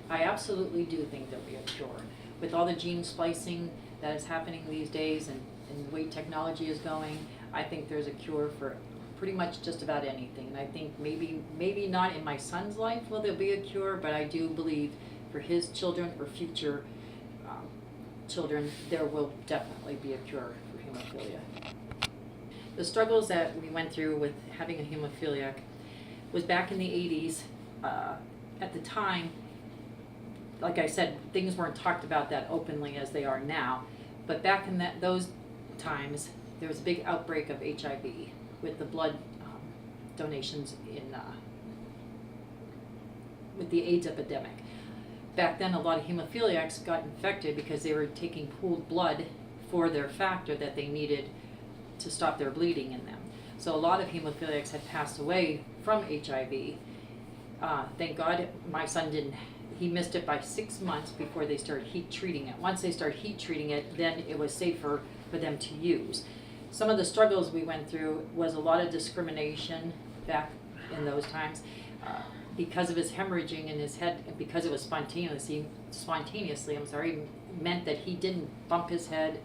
I absolutely do think there'll be a cure. With all the gene splicing that is happening these days and the way technology is going, I think there's a cure for pretty much just about anything. And I think maybe not in my son's life will there be a cure, but I do believe for his children or future children, there will definitely be a cure for hemophilia. The struggles that we went through with having a hemophiliac was back in the 80s. At the time, like I said, things weren't talked about that openly as they are now. But back in those times, there was a big outbreak of HIV with the blood donations with the AIDS epidemic. Back then, a lot of hemophiliacs got infected because they were taking pooled blood for their factor that they needed to stop their bleeding in them. So a lot of hemophiliacs had passed away from HIV. Thank God my son didn't. He missed it by 6 months before they started heat treating it. Once they started heat treating it, then it was safer for them to use. Some of the struggles we went through was a lot of discrimination back in those times. Because of his hemorrhaging in his head, and because it was spontaneously, meant that he didn't bump his head,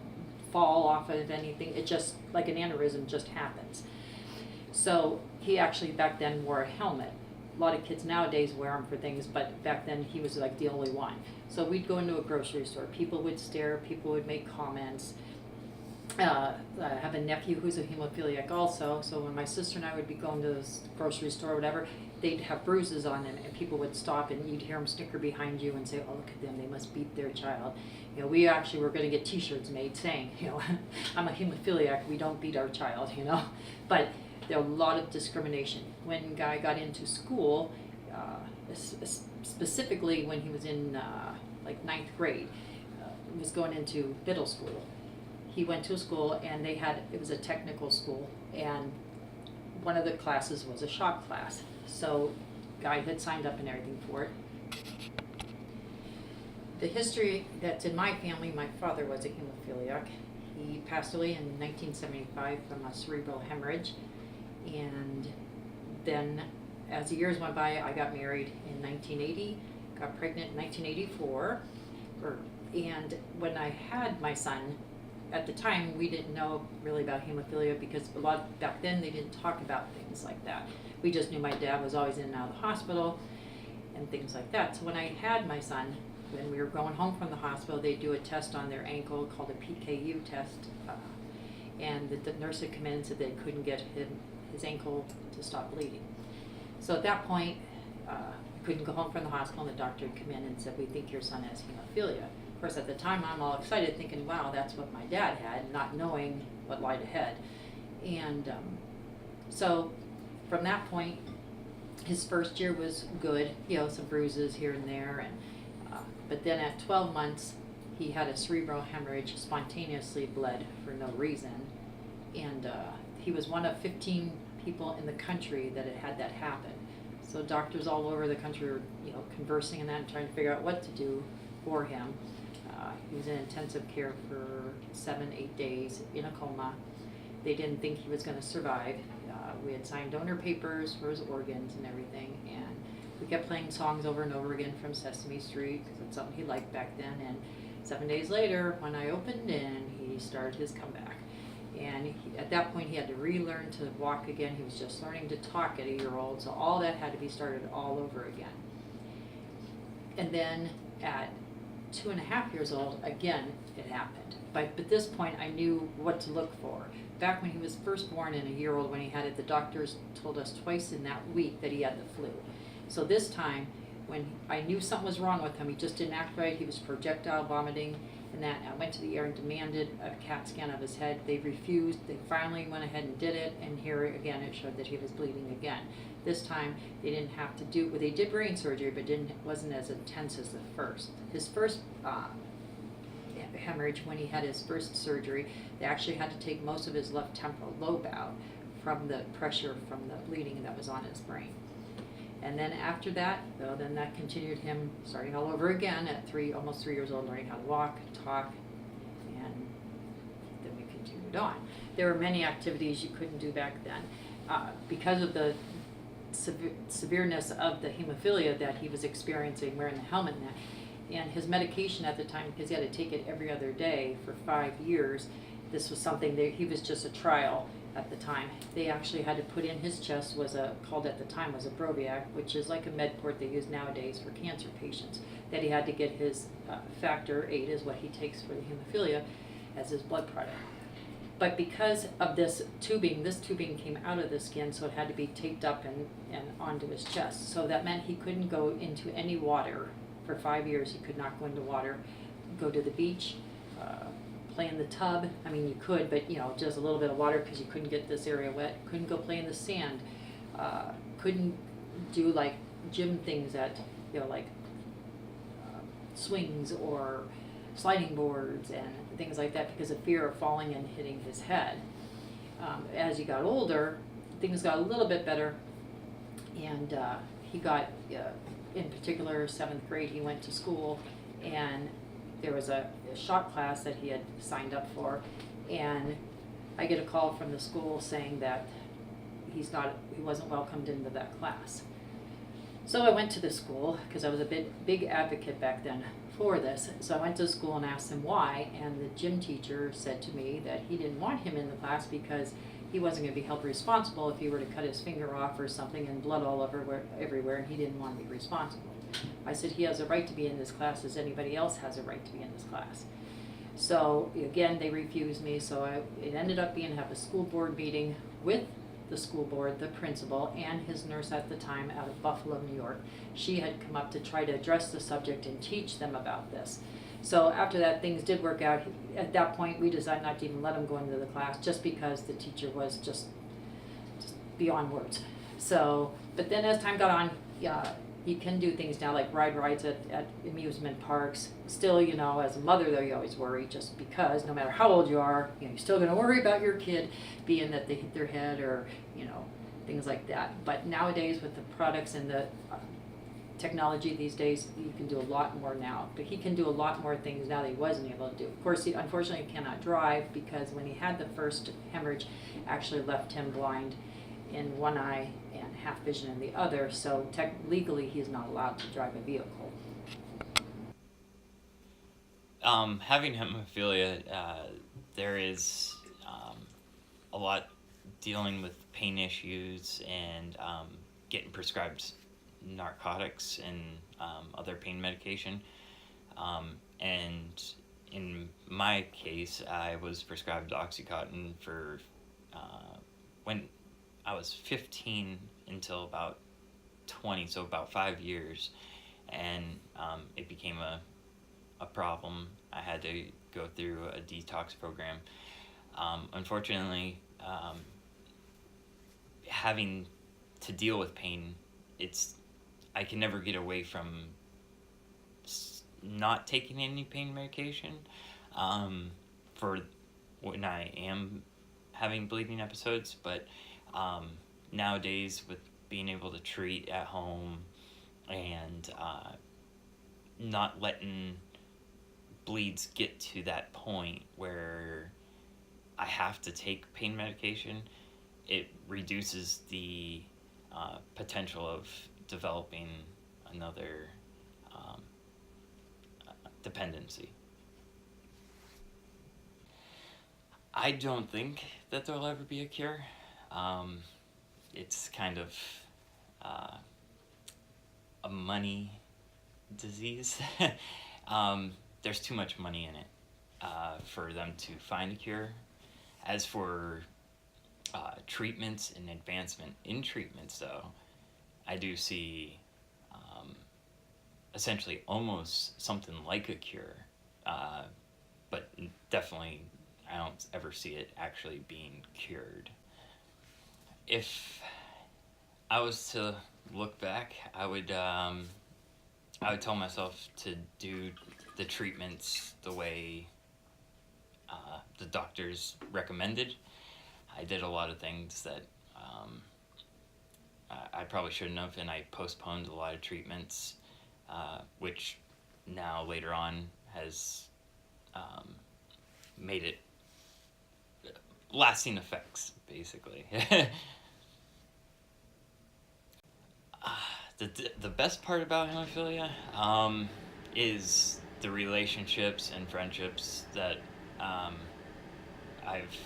fall off of anything. It just, like an aneurysm, just happens. So he actually back then wore a helmet. A lot of kids nowadays wear them for things, but back then he was like the only one. So we'd go into a grocery store. People would stare. People would make comments. I have a nephew who's a hemophiliac also, so when my sister and I would be going to the grocery store or whatever, they'd have bruises on them, and people would stop, and you'd hear them snicker behind you and say, "Oh, look at them, they must beat their child." You know, we actually were going to get T-shirts made saying, you know, "I'm a hemophiliac, we don't beat our child," you know. But there was a lot of discrimination. When Guy got into school, specifically when he was in like 9th grade, he was going into middle school. He went to a school, and it was a technical school, and one of the classes was a shop class. So Guy had signed up and everything for it. The history that's in my family, my father was a hemophiliac. He passed away in 1975 from a cerebral hemorrhage. And then as the years went by, I got married in 1980, got pregnant in 1984. And when I had my son, at the time, we didn't know really about hemophilia because back then they didn't talk about things like that. We just knew my dad was always in and out of the hospital and things like that. So when I had my son, when we were going home from the hospital, they do a test on their ankle called a PKU test. And the nurse had come in and said they couldn't get his ankle to stop bleeding. So at that point, we couldn't go home from the hospital, and the doctor had come in and said, "We think your son has hemophilia." Of course, at the time, I'm all excited, thinking, wow, that's what my dad had, not knowing what lied ahead. And so from that point, his first year was good, you know, some bruises here and there. But then at 12 months, he had a cerebral hemorrhage, spontaneously bled for no reason. And he was one of 15 people in the country that had had that happen. So doctors all over the country were, you know, conversing and that and trying to figure out what to do for him. He was in intensive care for 7-8 days in a coma. They didn't think he was going to survive. We had signed donor papers for his organs and everything, and we kept playing songs over and over again from Sesame Street because it's something he liked back then. And 7 days later, when I opened in, he started his comeback. And at that point, he had to relearn to walk again. He was just learning to talk at 8-year-old, so all that had to be started all over again. And then at 2.5 years old, again, it happened. But at this point, I knew what to look for. Back when he was first born and a year old, when he had it, the doctors told us twice in that week that he had the flu. So this time, when I knew something was wrong with him, he just didn't act right, he was projectile vomiting, and that I went to the ER and demanded a CAT scan of his head. They refused. They finally went ahead and did it, and here again it showed that he was bleeding again. This time they didn't have to do, well, they did brain surgery, but wasn't as intense as the first. His first hemorrhage, when he had his first surgery, they actually had to take most of his left temporal lobe out from the pressure from the bleeding that was on his brain. And then after that, though, then that continued him starting all over again at almost 3 years old, learning how to walk, talk, and then we continued on. There were many activities you couldn't do back then. Because of the severeness of the hemophilia that he was experiencing wearing the helmet and that. And his medication at the time, because he had to take it every other day for 5 years, this was something that he was just a trial at the time. They actually had to put in his chest called at the time was a Broviac, which is like a Medport they use nowadays for cancer patients. That he had to get his factor 8 is what he takes for the hemophilia as his blood product. But because of this tubing came out of the skin, so it had to be taped up and onto his chest. So that meant he couldn't go into any water. For 5 years, he could not go into water, go to the beach, play in the tub. I mean, you could, but just a little bit of water because you couldn't get this area wet. Couldn't go play in the sand. Couldn't do like gym things at, like swings or sliding boards and things like that because of fear of falling and hitting his head. As he got older, things got a little bit better, and he got, in particular, 7th grade, he went to school, and there was a shot class that he had signed up for, and I get a call from the school saying that he wasn't welcomed into that class. So I went to the school, because I was a big advocate back then for this. So I went to the school and asked him why, and the gym teacher said to me that he didn't want him in the class because he wasn't going to be held responsible if he were to cut his finger off or something and blood all everywhere, and he didn't want to be responsible. I said he has a right to be in this class as anybody else has a right to be in this class. So again, they refused me, so it ended up being have a school board meeting with the school board, the principal, and his nurse at the time out of Buffalo, New York. She had come up to try to address the subject and teach them about this. So after that, things did work out. At that point, we decided not to even let him go into the class just because the teacher was just beyond words. So, but then as time got on, he can do things now like ride rides at amusement parks. Still, as a mother though, you always worry just because no matter how old you are, you're still going to worry about your kid being that they hit their head or, things like that. But nowadays with the products and the technology these days, you can do a lot more now. But he can do a lot more things now that he wasn't able to do. Of course, he unfortunately cannot drive because when he had the first hemorrhage, actually left him blind in one eye and half vision in the other, so legally he is not allowed to drive a vehicle. Having hemophilia, there is a lot dealing with pain issues and getting prescribed narcotics and other pain medication. And in my case, I was prescribed Oxycontin for when I was 15 until about 20, so about 5 years, and it became a problem. I had to go through a detox program. Unfortunately, having to deal with pain, I can never get away from not taking any pain medication for when I am having bleeding episodes, but nowadays with being able to treat at home and not letting bleeds get to that point where I have to take pain medication, it reduces the potential of developing another dependency. I don't think that there'll ever be a cure. It's kind of a money disease. There's too much money in it for them to find a cure. As for treatments and advancement in treatments, though, I do see essentially almost something like a cure, but definitely I don't ever see it actually being cured. If I was to look back, I would tell myself to do the treatments the way the doctors recommended. I did a lot of things that I probably shouldn't have, and I postponed a lot of treatments, which now later on has made it lasting effects, basically. The best part about hemophilia is the relationships and friendships that I've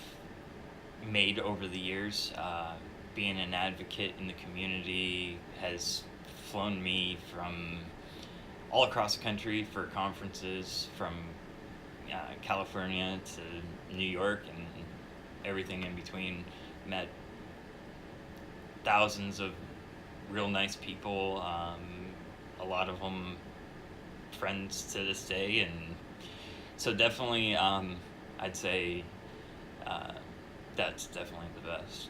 made over the years. Being an advocate in the community has flown me from all across the country for conferences, from California to New York and everything in between. Met thousands of real nice people, a lot of them friends to this day, and so definitely I'd say that's definitely the best.